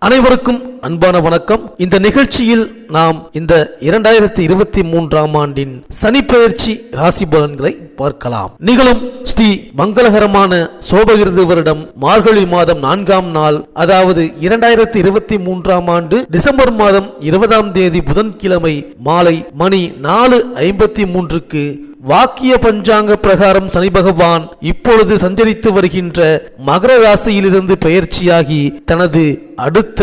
அனைவருக்கும் அன்பான வணக்கம். இந்த நிகழ்ச்சியில் நாம் இந்த 2023ஆம் ஆண்டின் சனிப்பெயர்ச்சி ராசி பலன்களை பார்க்கலாம். நிகழும் ஸ்ரீ மங்களகரமான சோபகிருது வருடம் மார்கழி மாதம் 4ஆம் நாள், அதாவது 2023ஆம் ஆண்டு டிசம்பர் மாதம் 20ஆம் தேதி புதன்கிழமை மாலை மணி 4:53க்கு வாக்கிய பஞ்சாங்க பிரகாரம் சனி பகவான் இப்பொழுது சஞ்சரித்து வருகின்ற மகர ராசியிலிருந்து பெயர்ச்சியாகி தனது அடுத்த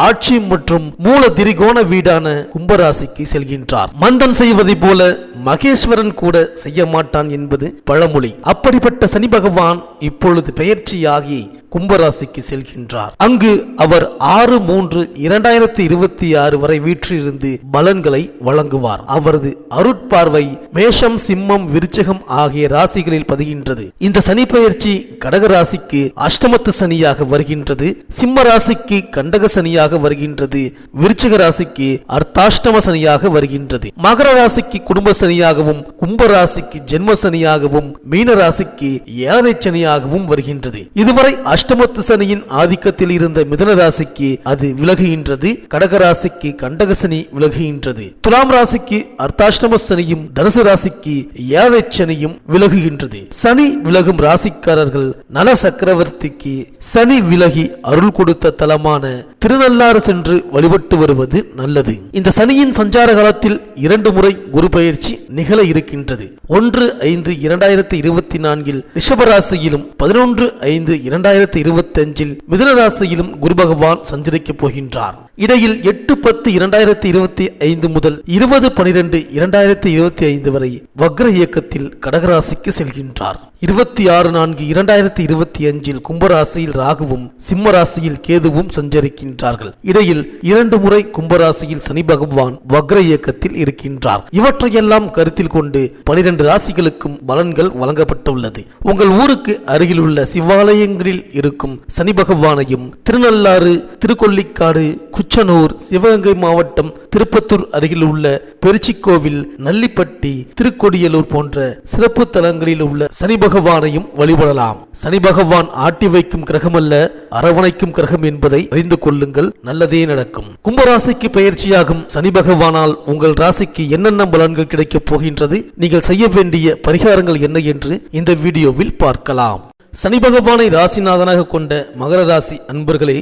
ஆட்சி மற்றும் மூல திரிகோண வீடான கும்பராசிக்கு செல்கின்றார். மந்தன் செய்வதை போல மகேஸ்வரன் கூட செய்ய மாட்டான் என்பது பழமொழி. அப்படிப்பட்ட சனி பகவான் இப்பொழுது பெயர்ச்சியாகி கும்பராசிக்கு செல்கின்றார். அங்கு அவர் 6/3/2026 வரை வீற்றிருந்து பலன்களை வழங்குவார். அவரது அருட்பார்வை மேஷம், சிம்மம், விருச்சிகம் ஆகிய ராசிகளில் பதிகின்றது. இந்த சனி பெயர்ச்சி கடக ராசிக்கு அஷ்டமத்து சனியாக வருகின்றது, சிம்ம ராசிக்கு கண்டக சனியாக வருகின்றது, விருச்சிக ராசிக்கு அர்த்தாஷ்டம சனியாக வருகின்றது, மகர ராசிக்கு குடும்ப சனியாகவும், கும்ப ராசிக்கு ஜென்ம சனியாகவும், மீன ராசிக்கு ஏழரை சனியாகவும் வருகின்றது. இதுவரை அஷ்டமத்து சனியின் ஆதிக்கத்தில் இருந்த மிதுன ராசிக்கு அது விலகுகின்றது, கடக ராசிக்கு கண்டக சனி விலகுகின்றது, துலாம் ராசிக்கு அர்த்தாஷ்டம சனியும், தனுசு ராசிக்கு ஏழரை சனியும் விலகுகின்றது. சனி விலகும் ராசிக்காரர்கள் நல சக்கரவர்த்திக்கு சனி விலகி அருள் கொடுத்த தலமான திருநள்ளாறு சென்று வழிபட்டு வருவது நல்லது. இந்த சனியின் சஞ்சார காலத்தில் 2 முறை குரு பெயர்ச்சி நிகழ இருக்கின்றது. 1/5/2024 ரிஷபராசியிலும் 11/5/2025 மிதுன ராசியிலும் குரு பகவான் சஞ்சரிக்கப் போகின்றார். இடையில் 8/10/2025 முதல் 20/12/2025 வரை வக்ர இயக்கத்தில் கடகராசிக்கு செல்கின்றார். 26/4/2025 கும்பராசியில் ராகுவும் சிம்ம ராசியில் கேதுவும் சஞ்சரிக்கின்றார்கள். இடையில் 2 முறை கும்பராசியில் சனி பகவான் வக்ர இயக்கத்தில் இருக்கின்றார். இவற்றையெல்லாம் கருத்தில் கொண்டு 12 ராசிகளுக்கும் பலன்கள் வழங்கப்பட்டுள்ளது. உங்கள் ஊருக்கு அருகில் உள்ள சிவாலயங்களில் இருக்கும் சனி பகவானையும் திருநள்ளாறு, திருக்கொள்ளிக்காடு, குச்சனூர், சிவகங்கை மாவட்டம் திருப்பத்தூர் அருகில் உள்ள பெருச்சிக்கோவில், நல்லிப்பட்டி, திருக்கொடியலூர் போன்ற சிறப்பு தலங்களில் உள்ள சனி பகவானையும் வழிபடலாம். சனி பகவான் ஆட்டி வைக்கும் கிரகம் அல்ல, அரவணைக்கும் கிரகம் என்பதை அறிந்து கொள்ளுங்கள், நல்லதே நடக்கும். கும்பராசிக்கு பெயர்ச்சியாகும் சனி பகவானால் உங்கள் ராசிக்கு என்னென்ன பலன்கள் கிடைக்கப் போகின்றது, நீங்கள் செய்ய வேண்டிய பரிகாரங்கள் என்ன என்று இந்த வீடியோவில் பார்க்கலாம். சனி பகவானை ராசிநாதனாக கொண்ட மகர ராசி அன்பர்களே,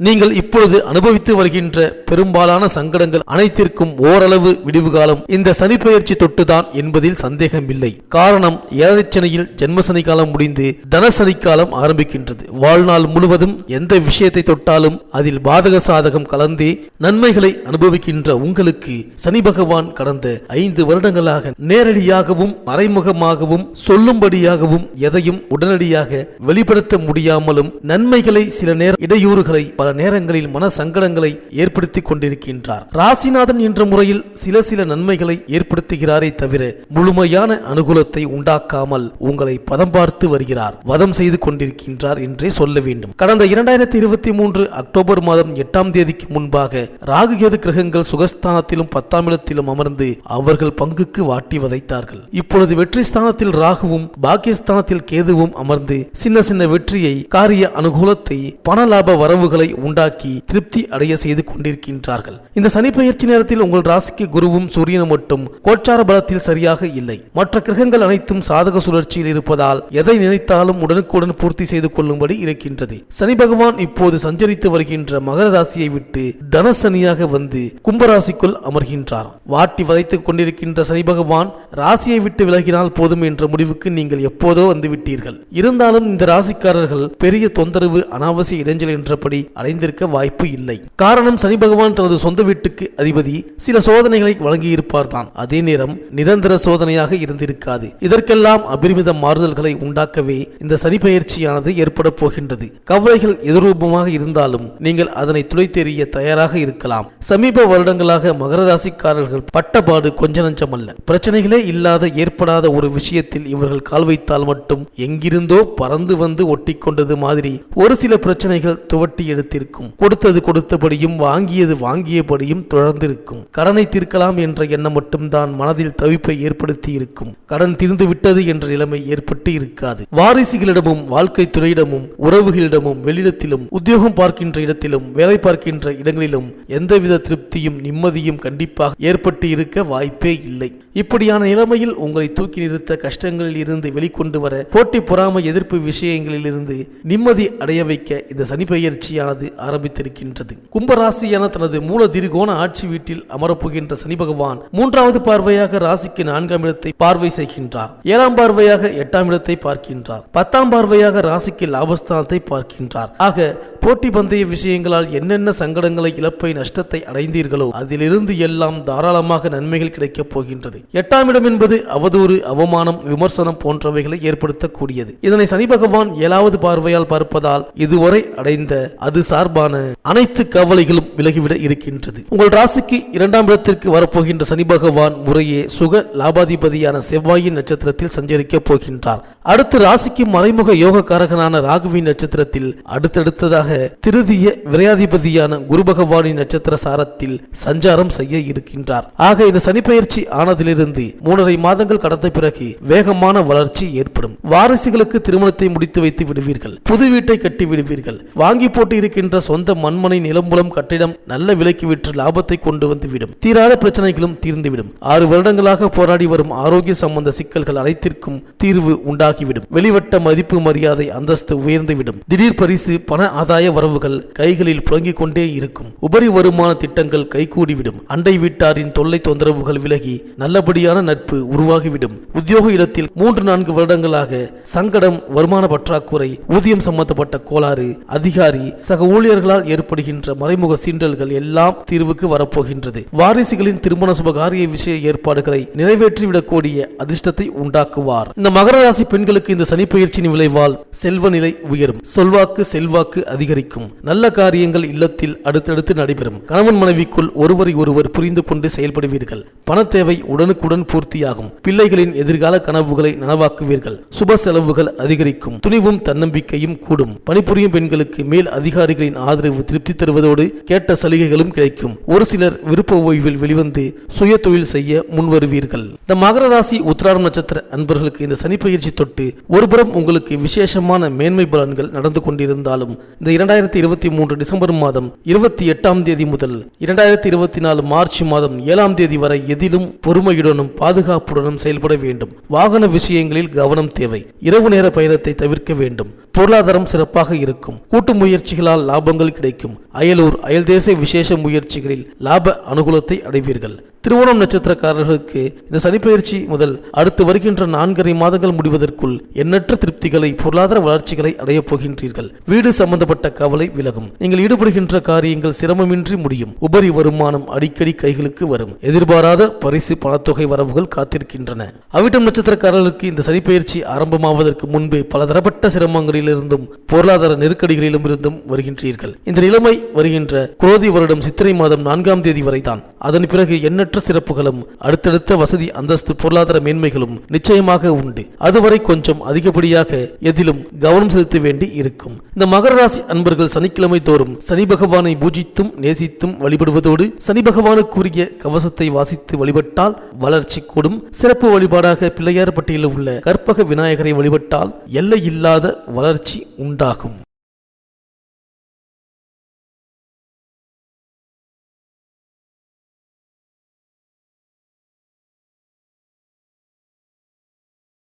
நீங்கள் இப்பொழுது அனுபவித்து வருகின்ற பெரும்பாலான சங்கடங்கள் அனைத்திற்கும் ஓரளவு விடிவு காலம் இந்த சனி பெயர்ச்சி தொட்டுதான் என்பதில் சந்தேகமில்லை. காரணம், ஏழரை சனியில் ஜென்மசனி காலம் முடிந்து தனசனி காலம் ஆரம்பிக்கின்றது. வாழ்நாள் முழுவதும் எந்த விஷயத்தை தொட்டாலும் அதில் பாதக சாதகம் கலந்தே நன்மைகளை அனுபவிக்கின்ற உங்களுக்கு சனி பகவான் கடந்த 5 வருடங்களாக நேரடியாகவும் மறைமுகமாகவும் சொல்லும்படியாகவும் எதையும் உடனடியாக வெளிப்படுத்த முடியாமலும் நன்மைகளை சில நேர இடையூறுகளை பல நேரங்களில் மன சங்கடங்களை ஏற்படுத்தி கொண்டிருக்கின்றார். ராசிநாதன் என்ற முறையில் சில நன்மைகளை ஏற்படுத்துகிறாரே தவிர முழுமையான அனுகூலத்தை உண்டாக்காமல் உங்களை பதம் பார்த்து வருகிறார், வதம் செய்து கொண்டிருக்கின்றார் என்றே சொல்ல வேண்டும். கடந்த 2023 அக்டோபர் மாதம் 8ஆம் தேதிக்கு முன்பாக ராகு கேது கிரகங்கள் சுகஸ்தானத்திலும் 10ஆம் இடத்திலும் அமர்ந்து அவர்கள் பங்குக்கு வாட்டி வதைத்தார்கள். இப்பொழுது வெற்றி ஸ்தானத்தில் ராகுவும் பாக்கியஸ்தானத்தில் கேதுவும் அமர்ந்து சின்ன வெற்றியை, காரிய அனுகூலத்தை, பண லாப வரவுகளை உண்டாக்கி திருப்தி அடைய செய்து கொண்டிருக்கின்றார்கள். இந்த சனி பெயர்ச்சி நேரத்தில் உங்கள் ராசிக்கு குருவும் சூரியனும் மட்டும் கோச்சார பலத்தில் சரியாக இல்லை. மற்ற கிரகங்கள் அனைத்தும் சாதக சுழற்சியில் இருப்பதால் எதை நினைத்தாலும் உடனுக்குடன் பூர்த்தி செய்து கொள்ளும்படி இருக்கின்றது. சனி பகவான் இப்போது சஞ்சரித்து வருகின்ற மகர ராசியை விட்டு தனசனியாக வந்து கும்பராசிக்குள் அமர்கின்றார். வாட்டி வதைத்துக் கொண்டிருக்கின்ற சனி பகவான் ராசியை விட்டு விலகினால் போதும் என்ற முடிவுக்கு நீங்கள் எப்போதோ வந்துவிட்டீர்கள். இருந்தாலும் இந்த ராசிக்காரர்கள் பெரிய தொந்தரவு, அனாவசிய இடைஞ்சல் என்றபடி அடைந்திருக்க வாய்ப்பு இல்லை. காரணம், சனி பகவான் தனது சொந்த வீட்டுக்கு அதிபதி. சில சோதனைகளை வழங்கி இருப்பார் தான், அதே நேரம் நிரந்தர சோதனையாக இருந்திருக்காது. இதற்கெல்லாம் அபரிமித மாறுதல்களை உண்டாக்கவே இந்த சனி பெயர்ச்சியானது ஏற்பட போகின்றது. கவலைகள் எதிர்ரூபமாக இருந்தாலும் நீங்கள் அதனை துளைத்தெறிய தயாராக இருக்கலாம். சமீப வருடங்களாக மகர ராசிக்காரர்கள் பட்டபாடு கொஞ்ச நஞ்சமல்ல. பிரச்சனைகளே இல்லாத, ஏற்படாத ஒரு விஷயத்தில் இவர்கள் கால் வைத்தால் மட்டும் எங்கிருந்தோ பறந்து வந்து ஒட்டி கொண்டது மாதிரி ஒரு சில பிரச்சனைகள் துவட்டி எடுத்து நிலைத்திருக்கும். கொடுத்தது கொடுத்தபடியும் வாங்கியது வாங்கியபடியும் தொடர்ந்திருக்கும். கடனை தீர்க்கலாம் என்ற எண்ணம் மட்டும்தான் மனதில் தவிப்பை ஏற்படுத்தி இருக்கும். கடன் தீர்ந்து விட்டது என்ற நிலைமை ஏற்பட்டு இருக்காது. வாரிசுகளிடமும் வாழ்க்கை துணையிடமும் உறவுகளிடமும் வெளியிடத்திலும் உத்தியோகம் பார்க்கின்ற இடத்திலும் வேலை பார்க்கின்ற இடங்களிலும் எந்தவித திருப்தியும் நிம்மதியும் கண்டிப்பாக ஏற்பட்டு இருக்க வாய்ப்பே இல்லை. இப்படியான நிலைமையில் உங்களை தூக்கி நிறுத்த கஷ்டங்களில் இருந்து வெளிக்கொண்டு வர போட்டி பொறாமை எதிர்ப்பு விஷயங்களில் இருந்து நிம்மதி அடைய வைக்க இந்த சனி பெயர்ச்சியானது ஆரம்பித்திருக்கின்றது. கும்பராசியான தனது மூல திரிகோண ஆட்சி வீட்டில் அமரப்போகின்ற சனி பகவான் 3வது பார்வையாக ராசிக்கு 4ஆம் இடத்தை பார்வை செய்கின்றார். 7ஆம் பார்வையாக 8ஆம் இடத்தை பார்க்கின்றார். 10ஆம் பார்வையாக ராசிக்கு லாபஸ்தானத்தை பார்க்கின்றார். ஆக போட்டி பந்தய விஷயங்களால் என்னென்ன சங்கடங்களை இழப்பை நஷ்டத்தை அடைந்தீர்களோ அதிலிருந்து எல்லாம் தாராளமாக நன்மைகள் கிடைக்கப் போகின்றது. 8ஆம் இடம் என்பது அவதூறு அவமானம் விமர்சனம் போன்றவைகளை ஏற்படுத்தக்கூடியது. இதனை சனி பகவான் 7வது பார்வையால் பார்ப்பதால் இதுவரை அடைந்த அது சார்பான அனைத்து கவலைகளும் விலகிவிட இருக்கின்றது. உங்கள் ராசிக்கு 2ஆம் இடத்திற்கு வரப்போகின்ற சனி பகவான் முறையே சுக லாபாதிபதியான செவ்வாயின் நட்சத்திரத்தில் சஞ்சரிக்கப் போகின்றார். அடுத்து ராசிக்கு மறைமுக யோக காரகனான ராகுவின் நட்சத்திரத்தில் அடுத்தடுத்ததாக திருதிய விரையாதிபதியான குரு பகவானின் நட்சத்திர சாரத்தில் சஞ்சாரம் செய்ய இருக்கின்றார். ஆக இந்த சனி பெயர்ச்சி ஆனதிலிருந்து 3.5 மாதங்கள் கடந்த பிறகு வேகமான வளர்ச்சி ஏற்படும். வாரிசுகளுக்கு திருமணத்தை முடித்து வைத்து விடுவீர்கள். புது வீட்டை கட்டி விடுவீர்கள். வாங்கி போட்டு இருக்கின்ற சொந்த மண்மனை நிலம்புலம் கட்டிடம் நல்ல விலைக்கு விற்று லாபத்தை கொண்டு வந்து விடும். தீராத பிரச்சனைகளும் தீர்ந்துவிடும். 6 வருடங்களாக போராடி வரும் ஆரோக்கிய சம்பந்த சிக்கல்கள் அனைத்திற்கும் தீர்வு உண்டாகிவிடும். வெளிவட்ட மதிப்பு மரியாதை அந்தஸ்து உயர்ந்துவிடும். திடீர் பரிசு பண ஆதாய வரவுகள் கைகளில் புழங்கிக் கொண்டே இருக்கும். உபரி வருமான திட்டங்கள் கைகூடிவிடும். அண்டை வீட்டாரின் தொல்லை தொந்தரவுகள் விலகி நல்லபடியான நட்பு உருவாகிவிடும். உத்தியோக இடத்தில் 3-4 வருடங்களாக சங்கடம், வருமான பற்றாக்குறை, ஊதியம் சம்பந்தப்பட்ட கோளாறு, அதிகாரி சக ஊழியர்களால் ஏற்படுகின்ற மறைமுக சீண்டல்கள் எல்லாம் தீர்வுக்கு வரப்போகின்றது. வாரிசுகளின் திருமண சுபகாரிய விஷய ஏற்பாடுகளை நிறைவேற்றிவிடக்கூடிய அதிர்ஷ்டத்தை உண்டாக்குவார். இந்த மகர ராசி பெண்களுக்கு இந்த சனி பெயர்ச்சியின் விளைவால் செல்வ நிலை உயரும். சொல்வாக்கு செல்வாக்கு அதிகரிக்கும். நல்ல காரியங்கள் இல்லத்தில் அடுத்தடுத்து நடைபெறும். கணவன் மனைவிக்குள் ஒருவரை ஒருவர் புரிந்து கொண்டு செயல்படுவீர்கள். பண தேவை உடனுக்குடன் பூர்த்தியாகும். பிள்ளைகளின் எதிர்கால கனவுகளை நனவாக்குவீர்கள். சுப செலவுகள் அதிகரிக்கும். துணிவும் தன்னம்பிக்கையும் கூடும். பணிபுரியும் பெண்களுக்கு மேல் அதிகாரிகளின் ஆதரவு திருப்தி தருவதோடு கேட்ட சலுகைகளும் கிடைக்கும். ஒரு சிலர் விருப்ப ஓய்வில் வெளிவந்து சுய தொழில் செய்ய முன்வருவீர்கள். இந்த மகர ராசி உத்திராடம் நட்சத்திர அன்பர்களுக்கு இந்த சனி பயிற்சி தொட்டு ஒருபுறம் உங்களுக்கு விசேஷமான மேன்மை பலன்கள் நடந்து கொண்டிருந்தாலும் இந்த 2023 டிசம்பர் மாதம் 28ஆம் தேதி முதல் 2024 மார்ச் மாதம் 7ஆம் தேதி வரை எதிலும் பொறுமையுடனும் பாதுகாப்புடனும் செயல்பட வேண்டும். வாகன விஷயங்களில் கவனம் தேவை. இரவு நேர பயணத்தை தவிர்க்க வேண்டும். பொருளாதாரம் சிறப்பாக இருக்கும். கூட்டு முயற்சிகளால் லாபங்கள் கிடைக்கும். அயலூர் அயல்தேச விசேஷ முயற்சிகளில் லாப அனுகூலத்தை அடைவீர்கள். திருவோணம் நட்சத்திரக்காரர்களுக்கு இந்த சனிப்பெயர்ச்சி முதல் அடுத்து வருகின்ற 4.5 மாதங்கள் முடிவதற்குள் எண்ணற்ற திருப்திகளை பொருளாதார வளர்ச்சிகளை அடையப் போகின்றீர்கள். வீடு சம்பந்தப்பட்ட கவலை விலகும். நீங்கள் ஈடுபடுகின்ற காரியங்கள் சிரமமின்றி முடியும். உபரி வருமானம் அடிக்கடி கைகளுக்கு வரும். எதிர்பாராத பரிசு பணத்தொகை வரவுகள் காத்திருக்கின்றன. அவிட்டம் நட்சத்திரக்காரர்களுக்கு இந்த சனிப்பெயர்ச்சி ஆரம்பமாவதற்கு முன்பே பலதரப்பட்ட சிரமங்களிலிருந்தும் பொருளாதார நெருக்கடிகளிலும் இருந்தும் வருகின்றீர்கள். இந்த நிலைமை வருகின்ற குரோதி வருடம் சித்திரை மாதம் 4ஆம் தேதி வரைதான். அதன் பிறகு எண்ணற்ற சிறப்புகளும் அடுத்தடுத்த வசதி அந்தஸ்து பொருளாதார மேன்மைகளும் நிச்சயமாக உண்டு. அதுவரை கொஞ்சம் அதிகப்படியாக எதிலும் கவனம் செலுத்த வேண்டி இருக்கும். இந்த மகர ராசி அன்பர்கள் சனிக்கிழமை தோறும் சனி பகவானை பூஜித்தும் நேசித்தும் வழிபடுவதோடு சனி பகவானுக்குரிய கவசத்தை வாசித்து வழிபட்டால் வளர்ச்சி கூடும். சிறப்பு வழிபாடாக பிள்ளையார் பட்டியலில் உள்ள கற்பக விநாயகரை வழிபட்டால் எல்லையில்லாத வளர்ச்சி உண்டாகும்.